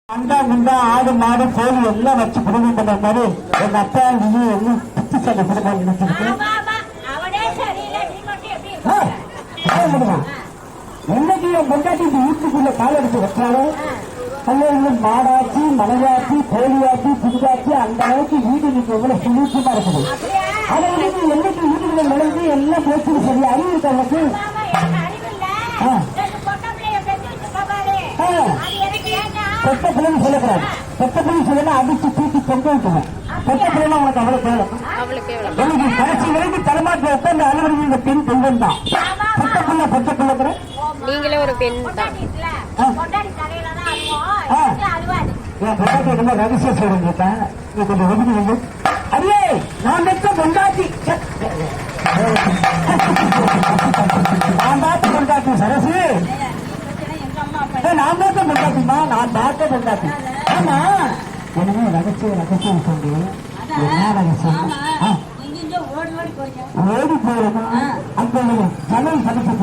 அண்டா குண்டா ஆடு மாடு கோழி எல்லாம் வச்சு குடும்பம் பண்ற மாதிரி எங்க அப்பா நீ எல்லாம் புத்திசாலி குடும்பம் நினைச்சிருக்கு. என்னைக்கு என் பொண்டாட்டி இந்த வீட்டுக்குள்ள கால் எடுத்து வச்சாலும் அல்ல இன்னும் மாடாச்சு மலையாச்சு கோழியாச்சு புதுதாச்சு அந்த அளவுக்கு வீடு நீங்க எவ்வளவு சுமூகமா இருக்குது. அதை வந்து என்னைக்கு வீட்டுக்குள்ள நுழைஞ்சு எல்லாம் பேச்சு சரி அறிவிக்க அவனுக்கு பெத்த பிள்ளைன்னு சொல்லக்கூடாது. பெத்த பிள்ளைன்னு சொல்லலாம் அடிச்சு தூக்கி தொங்க விட்டுவேன். பெத்த பிள்ளைன்னா உனக்கு அவ்வளவு கேவலம். எனக்கு கடைசி வரைக்கும் தலைமாட்டில் உட்காந்து அலுவலகம் இந்த பெண் பெண்கள் தான். பெத்த பிள்ளை நீங்களே ஒரு பெண் தான். என் பொண்டாட்டி ரொம்ப ரகசியம் சொல்லுங்க. நீ கொஞ்சம் ஒதுக்கி வந்து அடியே நான் பெற்ற பொண்டாட்டி நான் பார்த்த பொண்டாட்டி சரசு நான் பார்த்த பொண்டாட்டிமா நான் பார்த்த பொண்டாட்டி. ஆமா எனவே ரகசியம் சொல்லி என்ன ரகசியம் ஓடி போயிருமா அந்த ஜனல் சமைச்சு